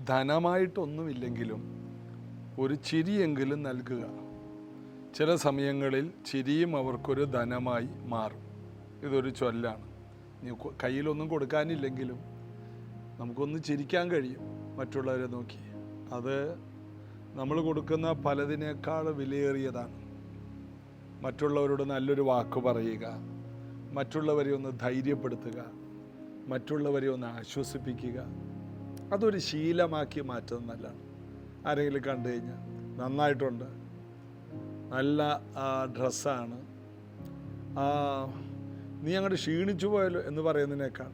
ധനമായിട്ടൊന്നുമില്ലെങ്കിലും ഒരു ചിരിയെങ്കിലും നൽകുക. ചില സമയങ്ങളിൽ ചിരിയും അവർക്കൊരു ധനമായി മാറും. ഇതൊരു ചൊല്ലാണ്. നീ കയ്യിലൊന്നും കൊടുക്കാനില്ലെങ്കിലും നമുക്കൊന്ന് ചിരിക്കാൻ കഴിയും മറ്റുള്ളവരെ നോക്കി. അത് നമ്മൾ കൊടുക്കുന്ന പലതിനേക്കാൾ വിലയേറിയതാണ്. മറ്റുള്ളവരോട് നല്ലൊരു വാക്ക് പറയുക, മറ്റുള്ളവരെ ഒന്ന് ധൈര്യപ്പെടുത്തുക, മറ്റുള്ളവരെ ഒന്ന് ആശ്വസിപ്പിക്കുക. അതൊരു ശീലമാക്കി മാറ്റുന്നത് നല്ലതാണ്. ആരെങ്കിലും കണ്ടു കഴിഞ്ഞാൽ നന്നായിട്ടുണ്ട്, നല്ല ഡ്രസ്സാണ്, നീ അങ്ങോട്ട് ക്ഷീണിച്ചു പോയല്ലോ എന്ന് പറയുന്നതിനേക്കാൾ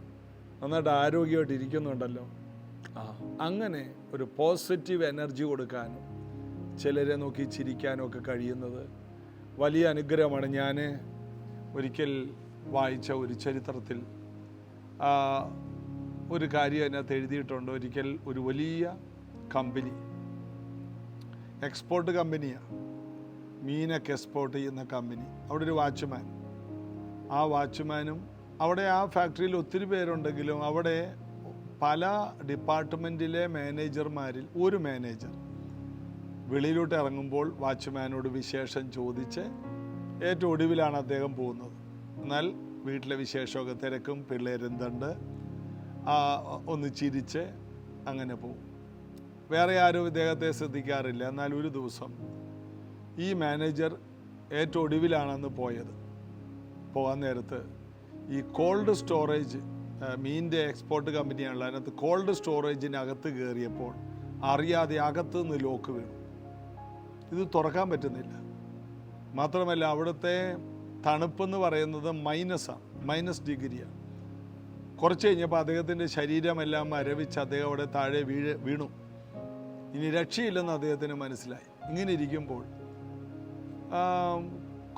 നന്നായിട്ട് ആരോഗ്യമായിട്ട് ഇരിക്കുന്നുണ്ടല്ലോ, അങ്ങനെ ഒരു പോസിറ്റീവ് എനർജി കൊടുക്കാനും ചിലരെ നോക്കി ചിരിക്കാനും ഒക്കെ കഴിയുന്നത് വലിയ അനുഗ്രഹമാണ്. ഞാൻ ഒരിക്കൽ വായിച്ച ഒരു ചരിത്രത്തിൽ ഒരു കാര്യം അതിനകത്ത് എഴുതിയിട്ടുണ്ട്. ഒരിക്കൽ ഒരു വലിയ കമ്പനി, എക്സ്പോർട്ട് കമ്പനിയാണ്, മീനൊക്കെ എക്സ്പോർട്ട് ചെയ്യുന്ന കമ്പനി. അവിടെ ഒരു വാച്ച്മാൻ, ആ വാച്ച്മാനും അവിടെ ആ ഫാക്ടറിയിൽ ഒത്തിരി പേരുണ്ടെങ്കിലും അവിടെ പല ഡിപ്പാർട്ട്മെൻറ്റിലെ മാനേജർമാരിൽ ഒരു മാനേജർ വെളിയിലോട്ട് ഇറങ്ങുമ്പോൾ വാച്ച്മാനോട് വിശേഷം ചോദിച്ച് ഏറ്റവും ഒടുവിലാണ് അദ്ദേഹം പോകുന്നത്. എന്നാൽ വീട്ടിലെ വിശേഷമൊക്കെ തിരക്കും, പിള്ളേരെന്തുണ്ട്, ഒന്ന് ചിരിച്ച് അങ്ങനെ പോകും. വേറെ ആരും ഇദ്ദേഹത്തെ ശ്രദ്ധിക്കാറില്ല. എന്നാൽ ഒരു ദിവസം ഈ മാനേജർ ഏറ്റവും ഒടുവിലാണെന്ന് പോകാൻ നേരത്ത് ഈ കോൾഡ് സ്റ്റോറേജ്, മീനിൻ്റെ എക്സ്പോർട്ട് കമ്പനിയാണല്ലോ, അതിനകത്ത് കോൾഡ് സ്റ്റോറേജിനകത്ത് കയറിയപ്പോൾ അറിയാതെ അകത്ത് നിന്ന് ലോക്ക് വീണു. ഇത് തുറക്കാൻ പറ്റുന്നില്ല. മാത്രമല്ല അവിടുത്തെ തണുപ്പെന്ന് പറയുന്നത് മൈനസ് ഡിഗ്രിയാണ്. കുറച്ച് കഴിഞ്ഞപ്പോൾ അദ്ദേഹത്തിൻ്റെ ശരീരമെല്ലാം മരവിച്ച് അദ്ദേഹം അവിടെ താഴെ വീണു. ഇനി രക്ഷയില്ലെന്ന് അദ്ദേഹത്തിന് മനസ്സിലായി. ഇങ്ങനെ ഇരിക്കുമ്പോൾ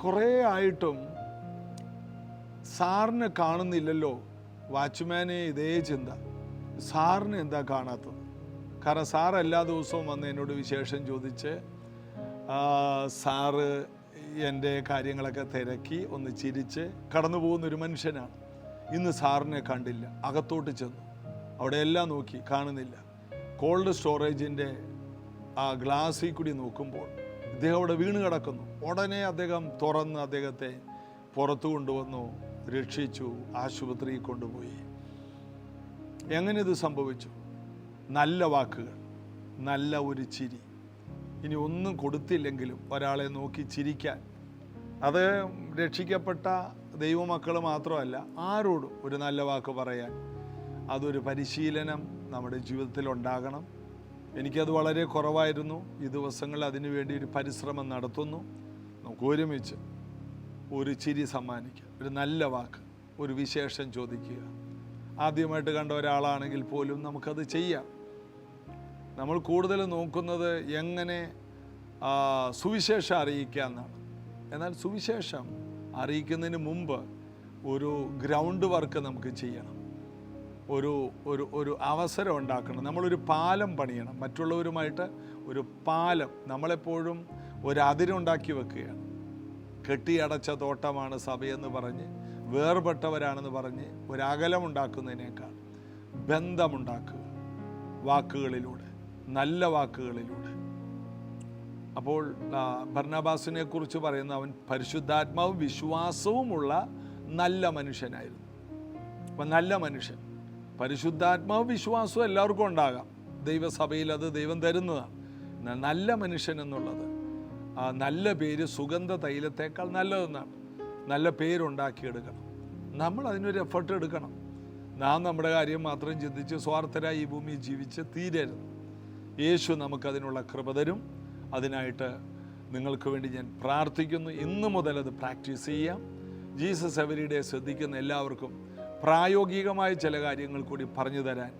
കുറേ ആയിട്ടും സാറിനെ കാണുന്നില്ലല്ലോ. വാച്ച്മാനെ ഇതേ ചിന്ത, സാറിന് എന്താ കാണാത്തത്? കാരണം സാർ എല്ലാ ദിവസവും വന്ന് എന്നോട് വിശേഷം ചോദിച്ച് സാറ് എൻ്റെ കാര്യങ്ങളൊക്കെ തിരക്കി ഒന്ന് ചിരിച്ച് കടന്നു പോകുന്നൊരു മനുഷ്യനാണ്. ഇന്ന് സാറിനെ കണ്ടില്ല. അകത്തോട്ട് ചെന്നു, അവിടെ എല്ലാം നോക്കി, കാണുന്നില്ല. കോൾഡ് സ്റ്റോറേജിൻ്റെ ആ ഗ്ലാസ്സിൽ കൂടി നോക്കുമ്പോൾ ഇദ്ദേഹം അവിടെ വീണ് കിടക്കുന്നു. ഉടനെ അദ്ദേഹം തുറന്ന് അദ്ദേഹത്തെ പുറത്തു കൊണ്ടുവന്നു, രക്ഷിച്ചു, ആശുപത്രിയിൽ കൊണ്ടുപോയി. എങ്ങനെ ഇത് സംഭവിച്ചു? നല്ല വാക്കുകൾ, നല്ല ഒരു ചിരി. ഇനി ഒന്നും കൊടുത്തില്ലെങ്കിലും ഒരാളെ നോക്കി ചിരിക്കാൻ, അത് രക്ഷിക്കപ്പെട്ട ദൈവമക്കൾ മാത്രമല്ല, ആരോടും ഒരു നല്ല വാക്ക് പറയാൻ, അതൊരു പരിശീലനം നമ്മുടെ ജീവിതത്തിൽ ഉണ്ടാകണം. എനിക്കത് വളരെ കുറവായിരുന്നു. ഈ ദിവസങ്ങളിൽ അതിനു വേണ്ടി ഒരു പരിശ്രമം നടത്തുന്നു. നമുക്ക് ഒരുമിച്ച് ഒരു ചിരി സമ്മാനിക്കുക, ഒരു നല്ല വാക്ക്, ഒരു വിശേഷം ചോദിക്കുക. ആദ്യമായിട്ട് കണ്ട ഒരാളാണെങ്കിൽ പോലും നമുക്കത് ചെയ്യാം. നമ്മൾ കൂടുതൽ നോക്കുന്നത് എങ്ങനെ സുവിശേഷം അറിയിക്കുക എന്നാണ്. എന്നാൽ സുവിശേഷം അറിയിക്കുന്നതിന് മുമ്പ് ഒരു ഗ്രൗണ്ട് വർക്ക് നമുക്ക് ചെയ്യണം. ഒരു അവസരം ഉണ്ടാക്കണം. നമ്മളൊരു പാലം പണിയണം മറ്റുള്ളവരുമായിട്ട്. ഒരു പാലം, നമ്മളെപ്പോഴും ഒരു അതിരുണ്ടാക്കി വെക്കുകയാണ്. കെട്ടിയടച്ച തോട്ടമാണ് സഭയെന്ന് പറഞ്ഞ്, വേർപെട്ടവരാണെന്ന് പറഞ്ഞ് ഒരകലമുണ്ടാക്കുന്നതിനേക്കാൾ ബന്ധമുണ്ടാക്കുക വാക്കുകളിലൂടെ, നല്ല വാക്കുകളിലൂടെ. അപ്പോൾ ബർന്നബാസിനെ കുറിച്ച് പറയുന്ന, അവൻ പരിശുദ്ധാത്മാവും വിശ്വാസവുമുള്ള നല്ല മനുഷ്യനായിരുന്നു. അപ്പം നല്ല മനുഷ്യൻ, പരിശുദ്ധാത്മാവും വിശ്വാസവും എല്ലാവർക്കും ഉണ്ടാകാം. ദൈവസഭയിൽ അത് ദൈവം തരുന്നതാണ്. എന്നാൽ നല്ല മനുഷ്യൻ എന്നുള്ളത്, നല്ല പേര് സുഗന്ധ തൈലത്തേക്കാൾ നല്ലതെന്നാണ്. നല്ല പേരുണ്ടാക്കിയെടുക്കണം. നമ്മൾ അതിനൊരു എഫർട്ട് എടുക്കണം. നാം നമ്മുടെ കാര്യം മാത്രം ചിന്തിച്ച് സ്വാർത്ഥരായി ഈ ഭൂമിയിൽ ജീവിച്ച് തീരരുത്. യേശു നമുക്കതിനുള്ള കൃപ തരും. അതിനായിട്ട് നിങ്ങൾക്ക് വേണ്ടി ഞാൻ പ്രാർത്ഥിക്കുന്നു. ഇന്നു മുതൽ അത് പ്രാക്ടീസ് ചെയ്യാം. ജീസസ് എവരിഡേ ശ്രദ്ധിക്കുന്ന എല്ലാവർക്കും പ്രായോഗികമായ ചില കാര്യങ്ങൾ കൂടി പറഞ്ഞു തരാൻ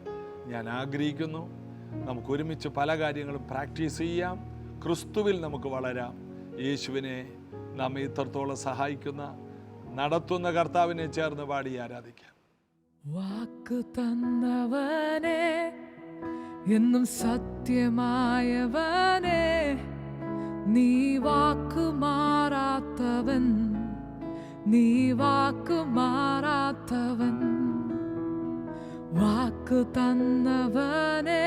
ഞാൻ ആഗ്രഹിക്കുന്നു. നമുക്ക് ഒരുമിച്ച് പല കാര്യങ്ങളും പ്രാക്ടീസ് ചെയ്യാം. ക്രിസ്തുവിൽ നമുക്ക് വളരാം. യേശുവിനെ നമ്മെ ഇത്രത്തോളം സഹായിക്കുന്ന, നടത്തുന്ന കർത്താവിനെ ചേർന്ന് പാടി ആരാധിക്കാം. വാക്ക് തന്നവനെ, എന്നും സത്യമായവനെ, നീ വാക്ക് മാറാത്തവൻ, നീ വാക്ക് മാറാത്തവൻ. വാക്ക് തന്നവനെ,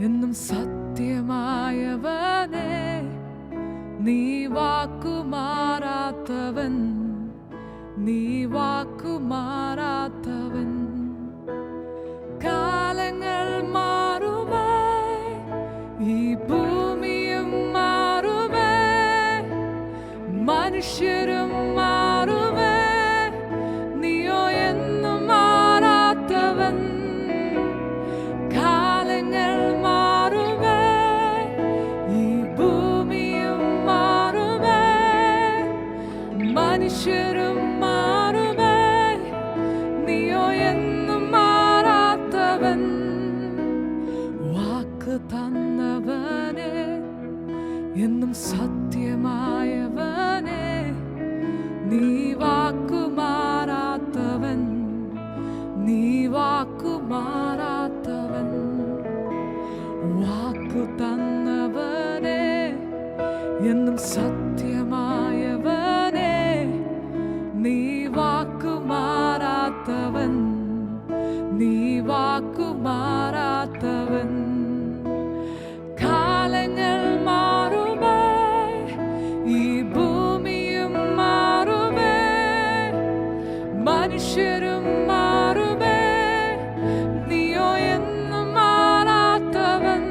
എന്നും സത്യമായവനെ, നീ വാക്കുമാറാത്തവൻ, നീ വാക്കുമാറാത്തവൻ. കാലങ്ങൾ മാറുമേ, ഈ ഭൂമിയും മാറുമേ, മനുഷ്യരും മാറുമേ, നീയോ എന്നും മാറാത്തവൻ. കാലങ്ങൾ മാറുമേ, ഈ ഭൂമിയും മാറുമേ, മനുഷ്യരും മാറുമേ, നീയോ എന്നും മാറാത്തവൻ. വാക്ക് തന്നവനെ, എന്നും സത്യമായവനെ, നീ വാക്കുമാറാത്തവൻ, നീ വാക്കുമാറാത്തവൻ. വാക്കു തന്നവനെ, എന്നും സത്യമായവനെ, നീ വാക്കുമാറാത്തവൻ, നീ വാക്കുമാറാത്തവൻ. കാലങ്ങൾ മാറുമേ, ഈ ഭൂമിയും മാറുമേ, മനുഷ്യരും മാറുമേ, നീയോ എന്നും മാറാത്തവൻ.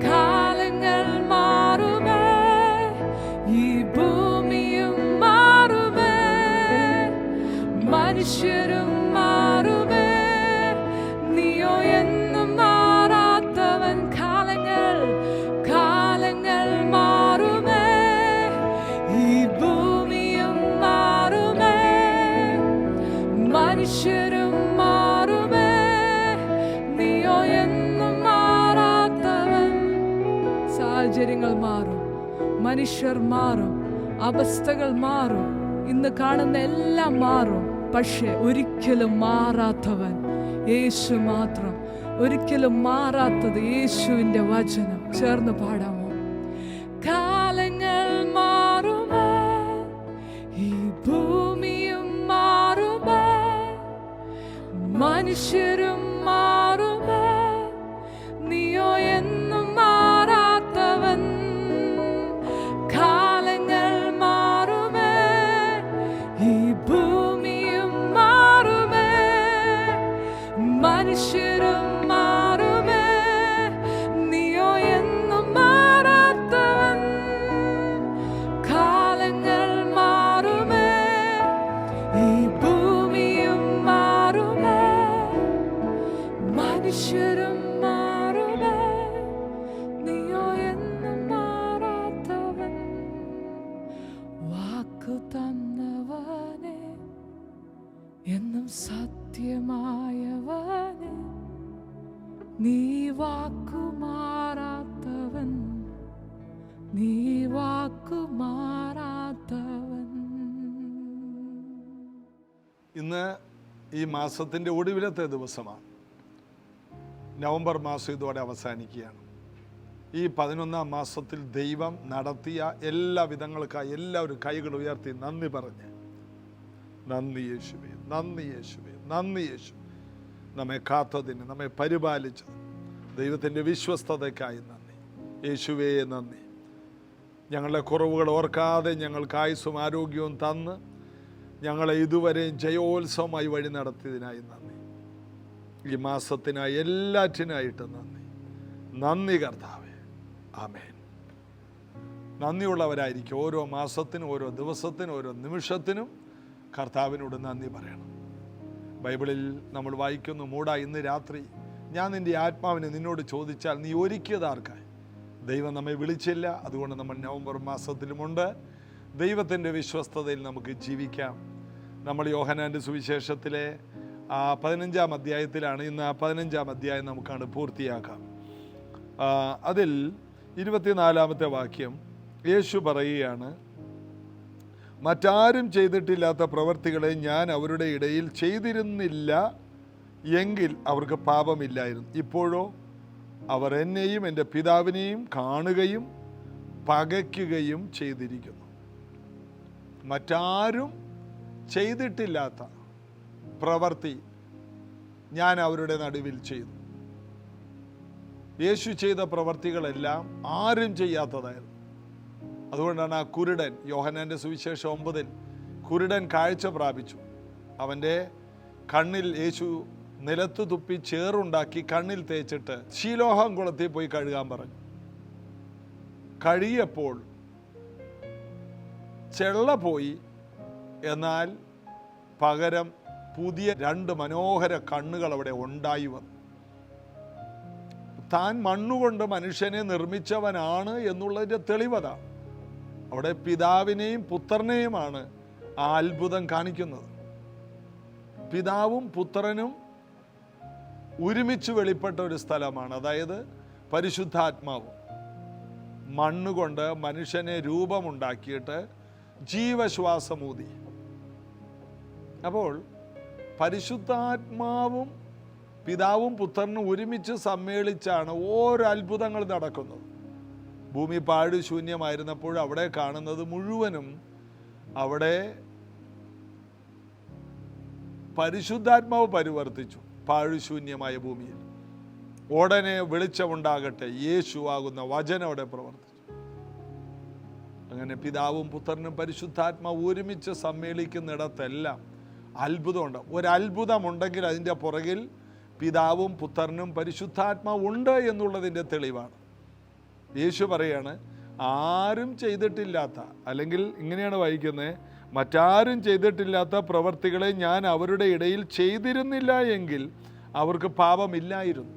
കാലങ്ങൾ മാറുമേ, ഈ ഭൂമിയും മാറുമേ, മനുഷ്യരും മാറുമേ, നീയോ എന്നും മാറാത്തവൻ. കാലങ്ങൾ മാറുമേ, ഈ ഭൂമിയും മാറുമേ, മനുഷ്യരും മാറുമേ, നീയോ എന്നും മാറാത്തവൻ. സാഹചര്യങ്ങൾ മാറും, മനുഷ്യർ മാറും, അവസ്ഥകൾ മാറും, ഇന്ന് കാണുന്ന എല്ലാം മാറും. പക്ഷെ ഒരിക്കലും മാറാത്തവൻ യേശു മാത്രം. ഒരിക്കലും മാറാത്തത് യേശുവിൻ്റെ വചനം. ചേർന്ന് പാടാമോ? കാലങ്ങൾ മാറുമേ, ഈ ഭൂമിയും മാറുമേ, മനുഷ്യരും മാറുമേ, നീയോ എന്നും മാറാത്തവൻ. കാലങ്ങൾ മാറുമേ, ഈ ഭൂമിയും മാറുമേ, മനുഷ്യരും മാറുമേ, നീയോ എന്നും മാറാത്തവൻ. കാലങ്ങൾ മാറുമേ, ഈ ഭൂമിയും മാറുമേ, മനുഷ്യരും മാറുമേ, നീയോ എന്നും മാറാത്തവൻ. വാക്കു തന്നവനെ, എന്നും സത്യമായവനെ, നീ വാക്കുമാറാത്തവൻ, നീ വാക്കുമാറാത്തവൻ. ഇന്ന് ഈ മാസത്തിൻ്റെ ഒടുവിലത്തെ ദിവസമാണ്. നവംബർ മാസം ഇതോടെ അവസാനിക്കുകയാണ്. ഈ 11-ാം മാസത്തിൽ ദൈവം നടത്തിയ എല്ലാ വിധങ്ങൾക്കായി എല്ലാവരും കൈകൾ ഉയർത്തി നന്ദി പറഞ്ഞ്, നന്ദി യേശുവേ, നന്ദി യേശുവേ, നന്ദി യേശു. നമ്മെ കാത്തതിന്, നമ്മെ പരിപാലിച്ചത്, ദൈവത്തിൻ്റെ വിശ്വസ്തതയ്ക്കായി നന്ദി യേശുവേ, നന്ദി. ഞങ്ങളുടെ കുറവുകൾ ഓർക്കാതെ ഞങ്ങൾക്ക് ആയുസ്സും ആരോഗ്യവും തന്ന് ഞങ്ങളെ ഇതുവരെയും ജയോത്സവമായി വഴി നടത്തിയതിനായി നന്ദി. ഈ മാസത്തിനായി എല്ലാറ്റിനായിട്ട് നന്ദി. നന്ദി കർത്താവേ, ആമേൻ. നന്ദിയുള്ളവരായിരിക്കും. ഓരോ മാസത്തിനും, ഓരോ ദിവസത്തിനും, ഓരോ നിമിഷത്തിനും കർത്താവിനോട് നന്ദി പറയണം. ബൈബിളിൽ നമ്മൾ വായിക്കുന്നു, മൂടാ ഇന്ന് രാത്രി ഞാൻ നിൻ്റെ ആത്മാവിനെ നിന്നോട് ചോദിച്ചാൽ നീ ഒരുക്കിയതാർക്കായി? ദൈവം നമ്മെ വിളിച്ചില്ല, അതുകൊണ്ട് നമ്മൾ നവംബർ മാസത്തിലുമുണ്ട്. ദൈവത്തിൻ്റെ വിശ്വസ്തതയിൽ നമുക്ക് ജീവിക്കാം. നമ്മൾ യോഹന്നാൻ്റെ സുവിശേഷത്തിലെ 15-ാം അധ്യായത്തിലാണ്. ഇന്ന് ആ 15-ാം അധ്യായം നമുക്കാണ് പൂർത്തിയാക്കാം. അതിൽ 24-ാമത്തെ വാക്യം യേശു പറയുകയാണ്, മറ്റാരും ചെയ്തിട്ടില്ലാത്ത പ്രവൃത്തികളെ ഞാൻ അവരുടെ ഇടയിൽ ചെയ്തിരുന്നില്ല എങ്കിൽ അവർക്ക് പാപമില്ലായിരുന്നു. ഇപ്പോഴോ അവർ എന്നെയും എൻ്റെ പിതാവിനെയും കാണുകയും പകയ്ക്കുകയും ചെയ്തിരിക്കുന്നു. മറ്റാരും ചെയ്തിട്ടില്ലാത്ത പ്രവൃത്തി ഞാൻ അവരുടെ നടുവിൽ ചെയ്തു. യേശു ചെയ്ത പ്രവർത്തികളെല്ലാം ആരും ചെയ്യാത്തതായിരുന്നു. അതുകൊണ്ടാണ് ആ കുരുടൻ, യോഹന്നാന്റെ സുവിശേഷം 9 കുരുടൻ കാഴ്ച പ്രാപിച്ചു. അവൻ്റെ കണ്ണിൽ യേശു നിലത്ത് തുപ്പി ചേറുണ്ടാക്കി കണ്ണിൽ തേച്ചിട്ട് ശീലോഹം കുളത്തിൽ പോയി കഴുകാൻ പറഞ്ഞു. കഴുകിയപ്പോൾ ചെള്ള പോയി, എന്നാൽ പകരം പുതിയ 2 മനോഹര കണ്ണുകൾ അവിടെ ഉണ്ടായി വന്നു. താൻ മണ്ണുകൊണ്ട് മനുഷ്യനെ നിർമ്മിച്ചവനാണ് എന്നുള്ളതിൻ്റെ തെളിവതാണ്. അവിടെ പിതാവിനെയും പുത്രനെയുമാണ് ആ അത്ഭുതം കാണിക്കുന്നത്. പിതാവും പുത്രനും ഒരുമിച്ച് വെളിപ്പെട്ട ഒരു സ്ഥലമാണ്. അതായത് പരിശുദ്ധാത്മാവും മണ്ണുകൊണ്ട് മനുഷ്യനെ രൂപമുണ്ടാക്കിയിട്ട് ജീവശ്വാസമൂതി. അപ്പോൾ പരിശുദ്ധാത്മാവും പിതാവും പുത്രനും ഒരുമിച്ച് സമ്മേളിച്ചാണ് ഓരോ അത്ഭുതങ്ങൾ നടക്കുന്നത്. ഭൂമി പാഴ്ശൂന്യമായിരുന്നപ്പോൾ അവിടെ കാണുന്നത് മുഴുവനും അവിടെ പരിശുദ്ധാത്മാവ് പരിവർത്തിച്ചു. പാഴ്ശൂന്യമായ ഭൂമിയിൽ ഉടനെ വെളിച്ചമുണ്ടാകട്ടെ, യേശു ആകുന്ന വചനം അവിടെ പ്രവർത്തിച്ചു. അങ്ങനെ പിതാവും പുത്രനും പരിശുദ്ധാത്മാവ് ഒരുമിച്ച് സമ്മേളിക്കുന്നിടത്തെല്ലാം അത്ഭുതമുണ്ട്. ഒരത്ഭുതമുണ്ടെങ്കിൽ അതിൻ്റെ പുറകിൽ പിതാവും പുത്രനും പരിശുദ്ധാത്മാവും ഉണ്ട് എന്നുള്ളതിൻ്റെ തെളിവാണ്. യേശു പറയാണ്, ആരും ചെയ്തിട്ടില്ലാത്ത, അല്ലെങ്കിൽ ഇങ്ങനെയാണ് വായിക്കുന്നത്, മറ്റാരും ചെയ്തിട്ടില്ലാത്ത പ്രവർത്തികളെ ഞാൻ അവരുടെ ഇടയിൽ ചെയ്തിരുന്നില്ല എങ്കിൽ അവർക്ക് പാപമില്ലായിരുന്നു.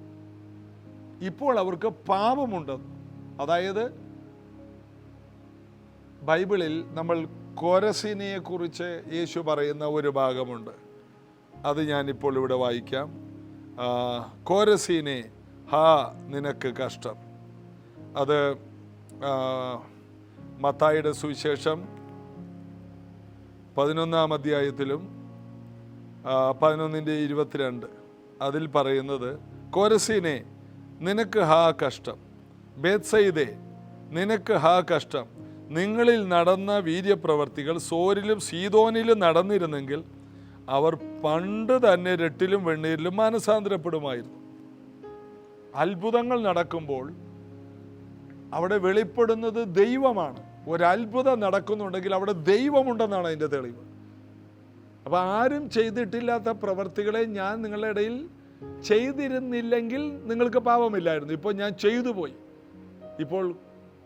ഇപ്പോൾ അവർക്ക് പാപമുണ്ടെന്ന്. അതായത് ബൈബിളിൽ നമ്മൾ കോരസീനയെ കുറിച്ച് യേശു പറയുന്ന ഒരു ഭാഗമുണ്ട്. അത് ഞാനിപ്പോൾ ഇവിടെ വായിക്കാം. കോരസീനെ, ഹാ നിനക്ക് കഷ്ടം. അത് മത്തായിയുടെ സുവിശേഷം 11-ാം അധ്യായത്തിലും 11:22 അതിൽ പറയുന്നത്, കോരസീനെ നിനക്ക് ഹാ കഷ്ടം, ബേത്സയിദേ നിനക്ക് ഹാ കഷ്ടം, നിങ്ങളിൽ നടന്ന വീര്യപ്രവർത്തികൾ സോരിലും സീദോനിലും നടന്നിരുന്നെങ്കിൽ അവർ പണ്ട് തന്നെ രട്ടിലും വെണ്ണീരിലും മാനസാന്തരപ്പെടുമായിരുന്നു. അത്ഭുതങ്ങൾ നടക്കുമ്പോൾ അവിടെ വെളിപ്പെടുന്നത് ദൈവമാണ്. ഒരത്ഭുതം നടക്കുന്നുണ്ടെങ്കിൽ അവിടെ ദൈവമുണ്ടെന്നാണ് അതിൻ്റെ തെളിവ്. അപ്പോൾ ആരും ചെയ്തിട്ടില്ലാത്ത പ്രവർത്തികളെ ഞാൻ നിങ്ങളുടെ ഇടയിൽ ചെയ്തിരുന്നില്ലെങ്കിൽ നിങ്ങൾക്ക് പാപമില്ലായിരുന്നു. ഇപ്പോൾ ഞാൻ ചെയ്തു പോയി. ഇപ്പോൾ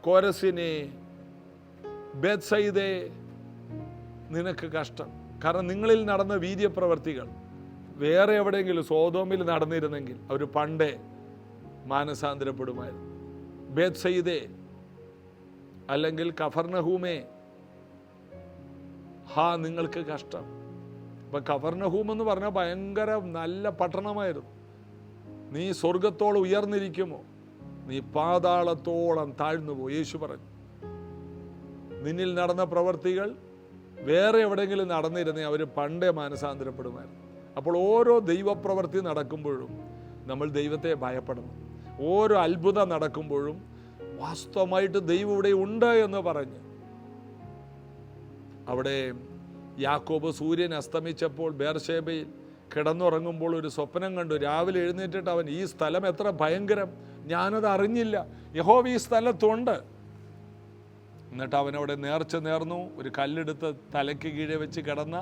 കോരസിനെ, ബേത്സയിദേ നിനക്ക് കഷ്ടം. കാരണം നിങ്ങളിൽ നടന്ന വീര്യപ്രവർത്തികൾ വേറെ എവിടെയെങ്കിലും സോദോമിൽ നടന്നിരുന്നെങ്കിൽ അവർ പണ്ടേ മാനസാന്തരപ്പെടുമായിരുന്നു. ബേത്സയിദേ അല്ലെങ്കിൽ കഫർനഹൂമേ, ഹാ നിങ്ങൾക്ക് കഷ്ടം. ഇപ്പം കഫർനഹൂം എന്ന് പറഞ്ഞാൽ ഭയങ്കര നല്ല പട്ടണമായിരുന്നു. നീ സ്വർഗത്തോളം ഉയർന്നിരിക്കുമോ, നീ പാതാളത്തോളം താഴ്ന്നു പോ. യേശു പറഞ്ഞു, നിന്നിൽ നടന്ന പ്രവർത്തികൾ വേറെ എവിടെയെങ്കിലും നടന്നിരുന്നേ അവർ പണ്ടേ മാനസാന്തരപ്പെടുമായിരുന്നു. അപ്പോൾ ഓരോ ദൈവപ്രവൃത്തി നടക്കുമ്പോഴും നമ്മൾ ദൈവത്തെ ഭയപ്പെടണം. ഓരോ അത്ഭുതം നടക്കുമ്പോഴും വാസ്തവമായിട്ട് ദൈവം ഇവിടെ ഉണ്ട് എന്ന് പറഞ്ഞ്. അവിടെ യാക്കോബ് സൂര്യൻ അസ്തമിച്ചപ്പോൾ ബേർശേബയിൽ കിടന്നുറങ്ങുമ്പോൾ ഒരു സ്വപ്നം കണ്ടു. രാവിലെ എഴുന്നേറ്റിട്ട് അവൻ, ഈ സ്ഥലം എത്ര ഭയങ്കരം, ഞാനത് അറിഞ്ഞില്ല, യഹോവ ഈ സ്ഥലത്തുണ്ട്. എന്നിട്ട് അവനവിടെ നേർച്ച നേർന്നു. ഒരു കല്ലെടുത്ത് തലയ്ക്ക് കീഴെ വെച്ച് കിടന്ന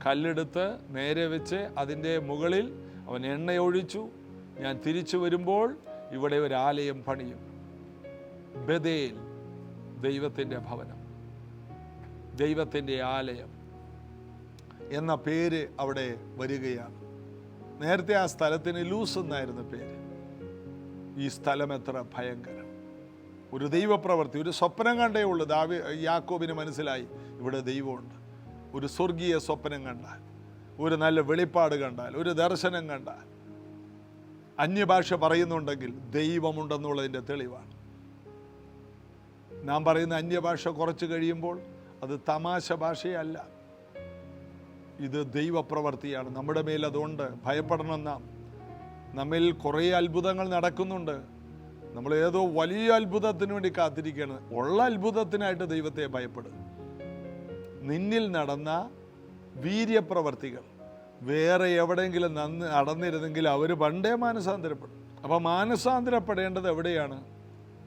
കല്ലെടുത്ത് നേരെ വെച്ച് അതിൻ്റെ മുകളിൽ അവൻ എണ്ണയൊഴിച്ചു. ഞാൻ തിരിച്ചു വരുമ്പോൾ ഇവിടെ ഒരു ആലയം പണിയും. ബഥേൽ, ദൈവത്തിൻ്റെ ഭവനം, ദൈവത്തിൻ്റെ ആലയം എന്ന പേര് അവിടെ വരികയാണ്. നേരത്തെ ആ സ്ഥലത്തിന് ലൂസ് എന്നായിരുന്നു പേര്. ഈ സ്ഥലം എത്ര ഭയങ്കരം. ഒരു ദൈവപ്രവൃത്തി, ഒരു സ്വപ്നം കണ്ടേ ഉള്ളൂ. യാക്കോബിന് മനസ്സിലായി ഇവിടെ ദൈവമുണ്ട്. ഒരു സ്വർഗീയ സ്വപ്നം കണ്ടാൽ, ഒരു നല്ല വെളിപ്പാട് കണ്ടാൽ, ഒരു ദർശനം കണ്ടാൽ, അന്യഭാഷ പറയുന്നുണ്ടെങ്കിൽ ദൈവമുണ്ടെന്നുള്ളതിൻ്റെ തെളിവാണ്. നാം പറയുന്ന അന്യഭാഷ കുറച്ച് കഴിയുമ്പോൾ അത് തമാശ ഭാഷയല്ല, ഇത് ദൈവപ്രവൃത്തിയാണ്. നമ്മുടെ മേൽ അതുകൊണ്ട് ഭയപ്പെടണം. നമ്മിൽ കുറേ അത്ഭുതങ്ങൾ നടക്കുന്നുണ്ട്. നമ്മൾ ഏതോ വലിയ അത്ഭുതത്തിന് വേണ്ടി കാത്തിരിക്കുകയാണ്. ഉള്ള അത്ഭുതത്തിനായിട്ട് ദൈവത്തെ ഭയപ്പെടുക. നിന്നിൽ നടന്ന വീര്യപ്രവർത്തികൾ വേറെ എവിടെയെങ്കിലും നടന്നിരുന്നെങ്കിൽ അവർ പണ്ടേ മാനസാന്തരപ്പെടും. അപ്പോൾ മാനസാന്തരപ്പെടേണ്ടത് എവിടെയാണ്?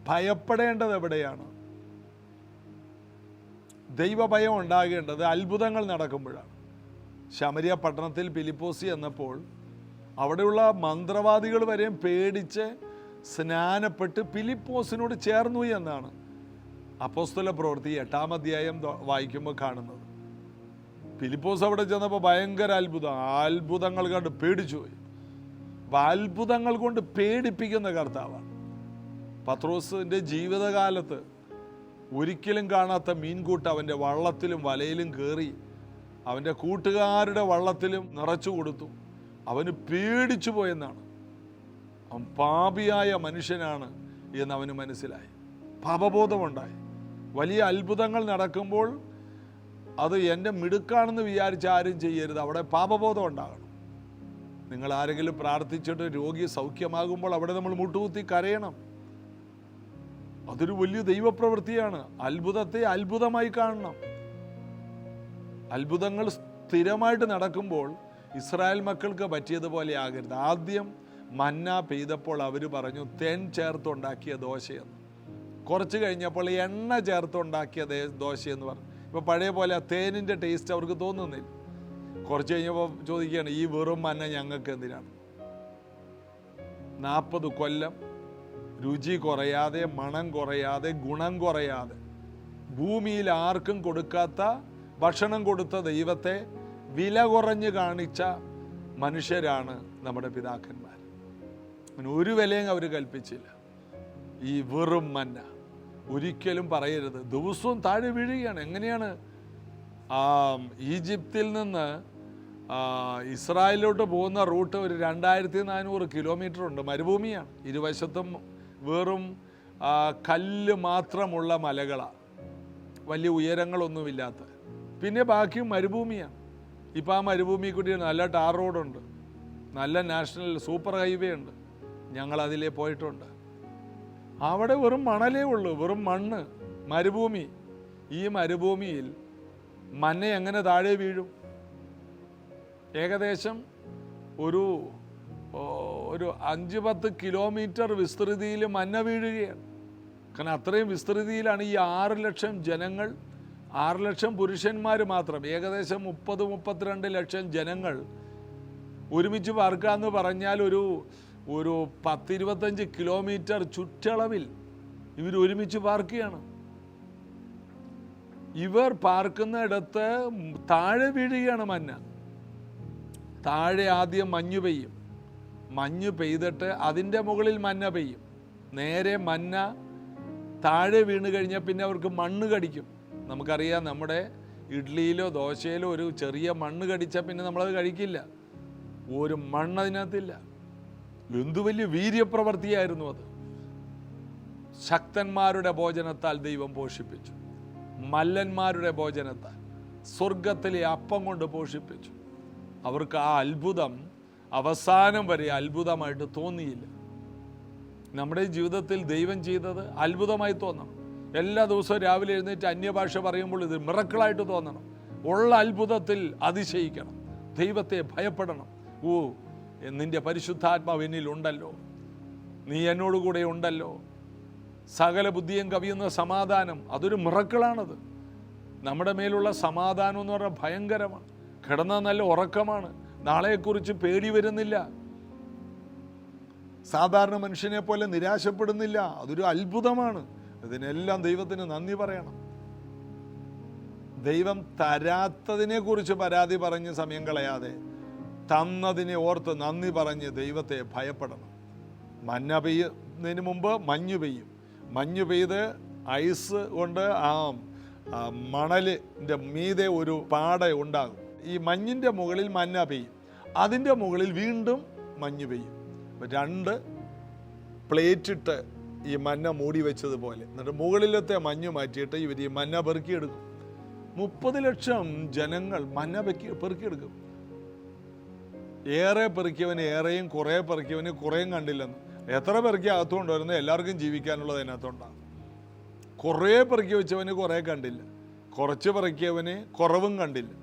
ഭയപ്പെടേണ്ടത് എവിടെയാണ്? ദൈവഭയം ഉണ്ടാകേണ്ടത് അത്ഭുതങ്ങൾ നടക്കുമ്പോഴാണ്. ശമരിയ പട്ടണത്തിൽ ഫിലിപ്പോസ് എന്നപ്പോൾ അവിടെയുള്ള മന്ത്രവാദികൾ വരെയും പേടിച്ച് സ്നാനപ്പെട്ട് ഫിലിപ്പോസിനോട് ചേർന്നു എന്നാണ് അപ്പോസ്തല പ്രവൃത്തി 8-ാം അധ്യായം വായിക്കുമ്പോൾ കാണുന്നത്. ഫിലിപ്പോസ് അവിടെ ചെന്നപ്പോൾ ഭയങ്കര അത്ഭുതങ്ങൾ കണ്ട് പേടിച്ചു പോയി. അപ്പം അത്ഭുതങ്ങൾ കൊണ്ട് പേടിപ്പിക്കുന്ന കർത്താവാണ്. പത്രോസിൻ്റെ ജീവിതകാലത്ത് ഒരിക്കലും കാണാത്ത മീൻകൂട്ട് അവൻ്റെ വള്ളത്തിലും വലയിലും കയറി അവൻ്റെ കൂട്ടുകാരുടെ വള്ളത്തിലും നിറച്ചു കൊടുത്തു. അവന് പേടിച്ചു പോയെന്നാണ്. അവൻ പാപിയായ മനുഷ്യനാണ് എന്ന് അവന് മനസ്സിലായി. പാപബോധമുണ്ടായി. വലിയ അത്ഭുതങ്ങൾ നടക്കുമ്പോൾ അത് എൻ്റെ മിടുക്കാണെന്ന് വിചാരിച്ച് ആരും ചെയ്യരുത്. അവിടെ പാപബോധം ഉണ്ടാകണം. നിങ്ങൾ ആരെങ്കിലും പ്രാർത്ഥിച്ചിട്ട് രോഗി സൗഖ്യമാകുമ്പോൾ അവിടെ നമ്മൾ മുട്ടുകുത്തി കരയണം. അതൊരു വലിയ ദൈവപ്രവൃത്തിയാണ്. അത്ഭുതത്തെ അത്ഭുതമായി കാണണം. അത്ഭുതങ്ങൾ സ്ഥിരമായിട്ട് നടക്കുമ്പോൾ ഇസ്രായേൽ മക്കൾക്ക് പറ്റിയതുപോലെ ആകരുത്. ആദ്യം മന്ന പെയ്തപ്പോൾ അവർ പറഞ്ഞു തേൻ ചേർത്തുണ്ടാക്കിയ ദോശയെന്ന്. കുറച്ച് കഴിഞ്ഞപ്പോൾ എണ്ണ ചേർത്തുണ്ടാക്കിയ ദോശയെന്ന് പറഞ്ഞു. ഇപ്പോൾ പഴയ പോലെ ആ തേനിൻ്റെ ടേസ്റ്റ് അവർക്ക് തോന്നുന്നില്ല. കുറച്ച് കഴിഞ്ഞപ്പോൾ ചോദിക്കുകയാണ്, ഈ വെറും മന്ന ഞങ്ങൾക്ക് എന്തിനാണ്? 40 കൊല്ലം രുചി കുറയാതെ, മണം കുറയാതെ, ഗുണം കുറയാതെ, ഭൂമിയിൽ ആർക്കും കൊടുക്കാത്ത ഭക്ഷണം കൊടുത്ത ദൈവത്തെ വില കുറഞ്ഞ് കാണിച്ച മനുഷ്യരാണ് നമ്മുടെ പിതാക്കന്മാർ. ഒരു വിലയും അവർ കൽപ്പിച്ചില്ല. ഈ വെറും മന്ന ഒരിക്കലും പറയരുത്. ദിവസവും താഴെ വീഴുകയാണ്. എങ്ങനെയാണ്? ഈജിപ്തിൽ നിന്ന് ഇസ്രായേലിലോട്ട് പോകുന്ന റൂട്ട് ഒരു 2400 കിലോമീറ്റർ ഉണ്ട്. മരുഭൂമിയാണ്. ഇരുവശത്തും വെറും കല്ല് മാത്രമുള്ള മലകളാണ്, വലിയ ഉയരങ്ങളൊന്നുമില്ലാത്ത. പിന്നെ ബാക്കിയും മരുഭൂമിയാണ്. ഇപ്പം ആ മരുഭൂമി കൂടി നല്ല ടാർ റോഡുണ്ട്, നല്ല നാഷണൽ സൂപ്പർ ഹൈവേ ഉണ്ട്. ഞങ്ങളതിലേ പോയിട്ടുണ്ട്. അവിടെ വെറും മണലേ ഉള്ളൂ, വെറും മണ്ണ്, മരുഭൂമി. ഈ മരുഭൂമിയിൽ മന്ന എങ്ങനെ താഴെ വീഴും? ഏകദേശം ഒരു 5-10 കിലോമീറ്റർ വിസ്തൃതിയിൽ മന്ന വീഴുകയാണ്. കാരണം അത്രയും വിസ്തൃതിയിലാണ് ഈ 6 ലക്ഷം ജനങ്ങൾ, 6 ലക്ഷം പുരുഷന്മാർ മാത്രം, ഏകദേശം 30-32 ലക്ഷം ജനങ്ങൾ ഒരുമിച്ച് പാർക്കാന്ന് പറഞ്ഞാൽ ഒരു 10-25 കിലോമീറ്റർ ചുറ്റളവിൽ ഇവർ ഒരുമിച്ച് പാർക്കുകയാണ്. ഇവർ പാർക്കുന്നിടത്ത് താഴെ വീഴുകയാണ് മന്ന. താഴെ ആദ്യം മഞ്ഞ് പെയ്യും. മഞ്ഞ് പെയ്തിട്ട് അതിൻ്റെ മുകളിൽ മന്ന പെയ്യും. നേരെ മന്ന താഴെ വീണ് കഴിഞ്ഞാൽ പിന്നെ അവർക്ക് മണ്ണ് കടിക്കും. നമുക്കറിയാം, നമ്മുടെ ഇഡ്ഡലിയിലോ ദോശയിലോ ഒരു ചെറിയ മണ്ണ് കടിച്ചാൽ പിന്നെ നമ്മളത് കഴിക്കില്ല. ഒരു മണ്ണ് അതിനകത്തില്ല. എന്തു വലിയ വീര്യപ്രവൃത്തിയായിരുന്നു അത്. ശക്തന്മാരുടെ ഭോജനത്താൽ ദൈവം പോഷിപ്പിച്ചു. മല്ലന്മാരുടെ ഭോജനത്താൽ, സ്വർഗത്തിലെ അപ്പം കൊണ്ട് പോഷിപ്പിച്ചു. അവർക്ക് ആ അത്ഭുതം അവസാനം വരെ അത്ഭുതമായിട്ട് തോന്നിയില്ല. നമ്മുടെ ജീവിതത്തിൽ ദൈവം ചെയ്തത് അത്ഭുതമായി തോന്നണം. എല്ലാ ദിവസവും രാവിലെ എഴുന്നേറ്റ് അന്യഭാഷ പറയുമ്പോൾ ഇത് മിറക്കിളായിട്ട് തോന്നണം. ഉള്ള അത്ഭുതത്തിൽ അതിശയിക്കണം. ദൈവത്തെ ഭയപ്പെടണം. നിന്റെ പരിശുദ്ധാത്മാവ് എന്നിൽ ഉണ്ടല്ലോ, നീ എന്നോടുകൂടെ ഉണ്ടല്ലോ. സകല ബുദ്ധിയും കവിയുന്ന സമാധാനം, അതൊരു മിറക്കിളാണത്. നമ്മുടെ മേലുള്ള സമാധാനം എന്ന് പറഞ്ഞാൽ ഭയങ്കരമാണ്. കിടന്ന നല്ല ഉറക്കമാണ്. നാളെക്കുറിച്ച് പേടി വരുന്നില്ല. സാധാരണ മനുഷ്യനെ പോലെ നിരാശപ്പെടുന്നില്ല. അതൊരു അത്ഭുതമാണ്. ഇതിനെല്ലാം ദൈവത്തിന് നന്ദി പറയണം. ദൈവം തരാത്തതിനെ കുറിച്ച് പരാതി പറഞ്ഞ് സമയം കളയാതെ തന്നതിനെ ഓർത്ത് നന്ദി പറഞ്ഞ് ദൈവത്തെ ഭയപ്പെടണം. മഞ്ഞ പെയ്യുന്നതിന് മുമ്പ് മഞ്ഞ് പെയ്യും. മഞ്ഞ് പെയ്ത് ഐസ് കൊണ്ട് ആ മണലിൻ്റെ മീതെ ഒരു പാട ഉണ്ടാകും. ഈ മഞ്ഞിൻ്റെ മുകളിൽ മഞ്ഞ പെയ്യും. അതിൻ്റെ മുകളിൽ വീണ്ടും മഞ്ഞ് പെയ്യും. 2 പ്ലേറ്റിട്ട് ഈ മഞ്ഞ മൂടി വെച്ചതുപോലെ. എന്നിട്ട് മുകളിലത്തെ മഞ്ഞ് മാറ്റിയിട്ട് ഇവർ ഈ മഞ്ഞ പെറുക്കിയെടുക്കും. 30 ലക്ഷം ജനങ്ങൾ മഞ്ഞ പെറുക്കിയെടുക്കും. ഏറെ പെറുക്കിയവന് ഏറെയും, കുറേ പെറുക്കിയവന് കുറേയും കണ്ടില്ലെന്ന്. എത്ര പെറുക്കി അകത്തുകൊണ്ട് വരുന്നത് എല്ലാവർക്കും ജീവിക്കാനുള്ളത് അതിനകത്തുണ്ടാകും. കുറേ പെറുക്കി വെച്ചവന് കുറേ കണ്ടില്ല, കുറച്ച് പെറുക്കിയവന് കുറവും കണ്ടില്ല.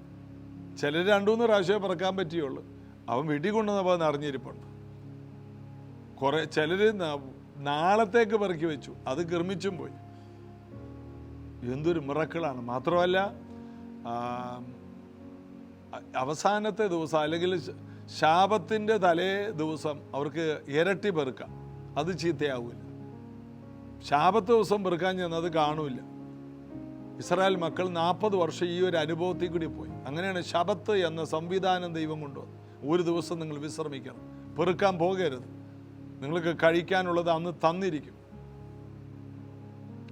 ചിലർ 2-3 പ്രാവശ്യമേ പെറുക്കാൻ പറ്റിയുള്ളൂ. അവൻ വീട്ടിൽ കൊണ്ടുവന്നപ്പോൾ നിറഞ്ഞിരിപ്പുണ്ട്. ചിലർ നാളത്തേക്ക് പെറുക്കി വെച്ചു, അത് കിർമിച്ചും പോയി. എന്തൊരു മിറക്കിളാണ്. മാത്രമല്ല അവസാനത്തെ ദിവസം അല്ലെങ്കിൽ ശാപത്തിൻ്റെ തലേ ദിവസം അവർക്ക് ഇരട്ടി പെറുക്കാം, അത് ചീത്തയാവില്ല. ശാപത്ത് ദിവസം പെറുക്കാൻ ചെന്നത് കാണൂല. ഇസ്രായേൽ മക്കൾ 40 വർഷം ഈ ഒരു അനുഭവത്തിൽ കൂടി പോയി. അങ്ങനെയാണ് ശബത്ത് എന്ന സംവിധാനം ദൈവം കൊണ്ടുവന്നത്. ഒരു ദിവസം നിങ്ങൾ വിശ്രമിക്കണം, പെറുക്കാൻ പോകരുത്. നിങ്ങൾക്ക് കഴിക്കാനുള്ളത് അന്ന് തന്നിരിക്കും.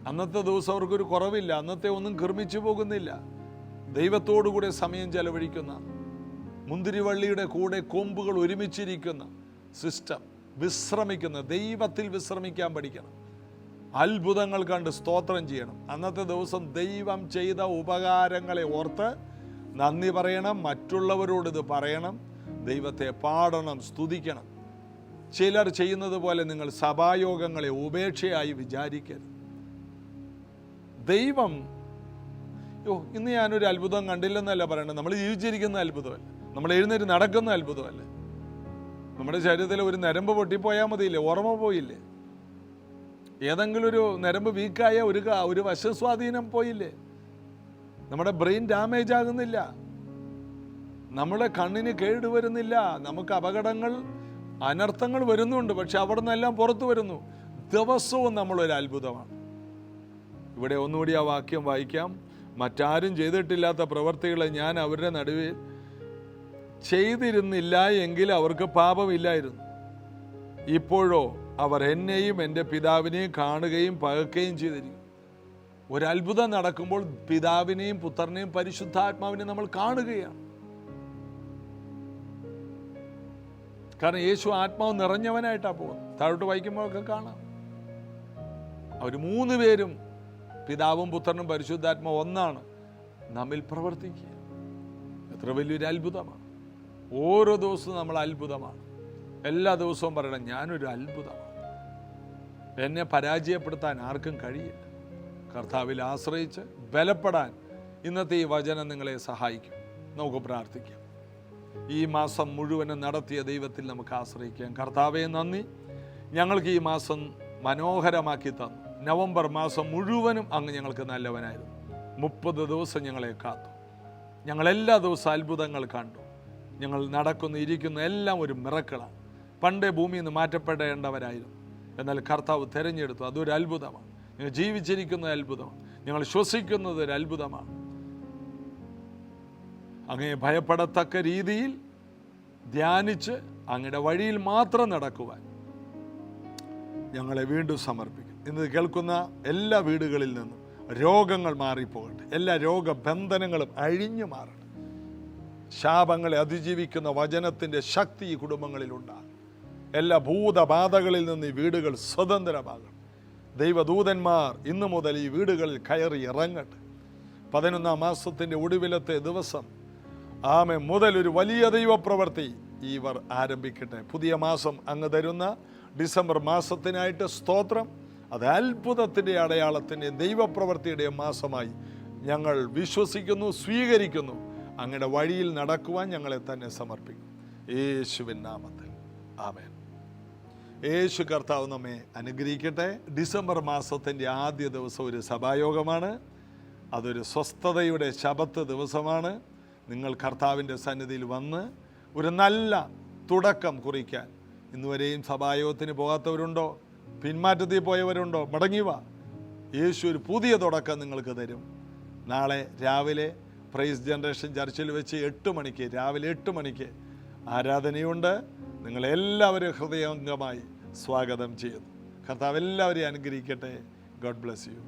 അന്നത്തെ ദിവസം അവർക്കൊരു കുറവില്ല, അന്നത്തെ ഒന്നും കിർമിച്ചു പോകുന്നില്ല. ദൈവത്തോടുകൂടെ സമയം ചെലവഴിക്കുന്ന, മുന്തിരിവള്ളിയുടെ കൂടെ കൊമ്പുകൾ ഒരുമിച്ചിരിക്കുന്ന സിസ്റ്റം, വിശ്രമിക്കുന്ന, ദൈവത്തിൽ വിശ്രമിക്കാൻ പഠിക്കണം. അത്ഭുതങ്ങൾ കണ്ട് സ്തോത്രം ചെയ്യണം. അന്നത്തെ ദിവസം ദൈവം ചെയ്ത ഉപകാരങ്ങളെ ഓർത്ത് നന്ദി പറയണം, മറ്റുള്ളവരോട് ഇത് പറയണം, ദൈവത്തെ പാടണം, സ്തുതിക്കണം. ചിലർ ചെയ്യുന്നത് പോലെ നിങ്ങൾ സഭായോഗങ്ങളെ ഉപേക്ഷയായി വിചാരിക്കരുത്. ദൈവം ഇന്ന് ഞാനൊരു അത്ഭുതം കണ്ടില്ലെന്നല്ല പറയണത്. നമ്മൾ ജീവിച്ചിരിക്കുന്ന അത്ഭുതമല്ല, നമ്മൾ എഴുന്നേറ്റ് നടക്കുന്ന അത്ഭുതമല്ല. നമ്മുടെ ശരീരത്തിൽ ഒരു നരമ്പ് പൊട്ടിപ്പോയാൽ മതിയില്ലേ, ഓർമ്മ പോയില്ലേ? ഏതെങ്കിലും ഒരു നരമ്പ് വീക്കായ ഒരു വശസ്വാധീനം പോയില്ലേ? നമ്മുടെ ബ്രെയിൻ ഡാമേജ് ആകുന്നില്ല, നമ്മുടെ കണ്ണിന് കേടുവരുന്നില്ല, നമുക്ക് അപകടങ്ങൾ, അനർത്ഥങ്ങൾ വരുന്നുണ്ട്, പക്ഷെ അവിടെ നിന്നെല്ലാം പുറത്തു വരുന്നു. ദിവസവും നമ്മളൊരു അത്ഭുതമാണ്. ഇവിടെ ഒന്നുകൂടി ആ വാക്യം വായിക്കാം. മറ്റാരും ചെയ്തിട്ടില്ലാത്ത പ്രവർത്തികളെ ഞാൻ അവരുടെ നടുവിൽ ചെയ്തിരുന്നില്ല എങ്കിൽ അവർക്ക് പാപമില്ലായിരുന്നു. ഇപ്പോഴോ അവർ എന്നെയും എൻ്റെ പിതാവിനെയും കാണുകയും പകക്കുകയും ചെയ്തിരിക്കും. ഒരത്ഭുതം നടക്കുമ്പോൾ പിതാവിനെയും പുത്രനെയും പരിശുദ്ധാത്മാവിനെയും നമ്മൾ കാണുകയാണ്. കാരണം യേശു ആത്മാവ് നിറഞ്ഞവനായിട്ടാണ് പോകുന്നത്. താഴോട്ട് വായിക്കുമ്പോഴൊക്കെ കാണാം. അവർ 3 പേരും, പിതാവും പുത്രനും പരിശുദ്ധാത്മാവ് ഒന്നാണ്, നമ്മിൽ പ്രവർത്തിക്കുക. എത്ര വലിയൊരു അത്ഭുതമാണ്. ഓരോ ദിവസവും നമ്മൾ അത്ഭുതമാണ്. എല്ലാ ദിവസവും പറയണം, ഞാനൊരു അത്ഭുതമാണ്. എന്നെ പരാജയപ്പെടുത്താൻ ആർക്കും കഴിയില്ല. കർത്താവിൽ ആശ്രയിച്ച് ബലപ്പെടാൻ ഇന്നത്തെ ഈ വചനം നിങ്ങളെ സഹായിക്കും. നമുക്ക് പ്രാർത്ഥിക്കാം. ഈ മാസം മുഴുവനും നടത്തിയ ദൈവത്തിൽ നമുക്ക് ആശ്രയിക്കാം. കർത്താവേ, നന്ദി. ഞങ്ങൾക്ക് ഈ മാസം മനോഹരമാക്കി തന്നു. നവംബർ മാസം മുഴുവനും അങ്ങ് ഞങ്ങൾക്ക് നല്ലവനായിരുന്നു. 30 ദിവസം ഞങ്ങളെ കാത്തു. ഞങ്ങളെല്ലാ ദിവസവും അത്ഭുതങ്ങൾ കണ്ടു. ഞങ്ങൾ നടക്കുന്ന, ഇരിക്കുന്ന എല്ലാം ഒരു മിറക്കിളാണ്. പണ്ടേ ഭൂമിയിൽ നിന്ന് മാറ്റപ്പെടേണ്ടവരായിരുന്നു, എന്നാൽ കർത്താവ് തിരഞ്ഞെടുത്തു. അതൊരു അത്ഭുതമാണ്. ഞങ്ങൾ ജീവിച്ചിരിക്കുന്ന അത്ഭുതമാണ്. ഞങ്ങൾ ശ്വസിക്കുന്നത് ഒരു അത്ഭുതമാണ്. അങ്ങയെ ഭയപ്പെടത്തക്ക രീതിയിൽ ധ്യാനിച്ച് അങ്ങയുടെ വഴിയിൽ മാത്രം നടക്കുവാൻ ഞങ്ങളെ വീണ്ടും സമർപ്പിക്കും. ഇന്ന് കേൾക്കുന്ന എല്ലാ വീടുകളിൽ നിന്നും രോഗങ്ങൾ മാറിപ്പോകട്ടെ. എല്ലാ രോഗബന്ധനങ്ങളും അഴിഞ്ഞു മാറട്ടെ. ശാപങ്ങളെ അതിജീവിക്കുന്ന വചനത്തിൻ്റെ ശക്തി ഈ കുടുംബങ്ങളിലുണ്ടാകും. എല്ലാ ഭൂതബാധകളിൽ നിന്ന് ഈ വീടുകൾ സ്വതന്ത്രമാകണം. ദൈവദൂതന്മാർ ഇന്നു മുതൽ ഈ വീടുകളിൽ കയറി ഇറങ്ങട്ടെ. 11ാം മാസത്തിൻ്റെ ഒടുവിലത്തെ ദിവസം ആമേ മുതൽ ഒരു വലിയ ദൈവപ്രവൃത്തി ഇവർ ആരംഭിക്കട്ടെ. പുതിയ മാസം അങ്ങ് തരുന്ന ഡിസംബർ മാസത്തിനായിട്ട് സ്തോത്രം. അത് അത്ഭുതത്തിൻ്റെ, അടയാളത്തിൻ്റെയും ദൈവപ്രവൃത്തിയുടെയും മാസമായി ഞങ്ങൾ വിശ്വസിക്കുന്നു, സ്വീകരിക്കുന്നു. അങ്ങയുടെ വഴിയിൽ നടക്കുവാൻ ഞങ്ങളെ തന്നെ സമർപ്പിക്കും. യേശുവിൻ നാമത്തിൽ ആമേൻ. യേശു കർത്താവ് നമ്മെ അനുഗ്രഹിക്കട്ടെ. ഡിസംബർ മാസത്തിൻ്റെ ആദ്യ ദിവസം ഒരു സഭായോഗമാണ്. അതൊരു സ്വസ്ഥതയുടെ ശബത്ത് ദിവസമാണ്. നിങ്ങൾ കർത്താവിൻ്റെ സന്നിധിയിൽ വന്ന് ഒരു നല്ല തുടക്കം കുറിക്കാൻ. ഇന്നുവരെയും സഭായോഗത്തിന് പോകാത്തവരുണ്ടോ? പിന്മാറ്റത്തിൽ പോയവരുണ്ടോ? മടങ്ങി വാ. യേശു ഒരു പുതിയ തുടക്കം നിങ്ങൾക്ക് തരും. നാളെ രാവിലെ പ്രൈസ് ജനറേഷൻ ചർച്ചിൽ വെച്ച് 8 മണിക്ക്, രാവിലെ 8 മണിക്ക് ആരാധനയുണ്ട്. നിങ്ങളെല്ലാവരും ഹൃദയംഗമായി സ്വാഗതം ചെയ്യുന്നു. കർത്താവ് എല്ലാവരെയും അനുഗ്രഹിക്കട്ടെ. God bless you.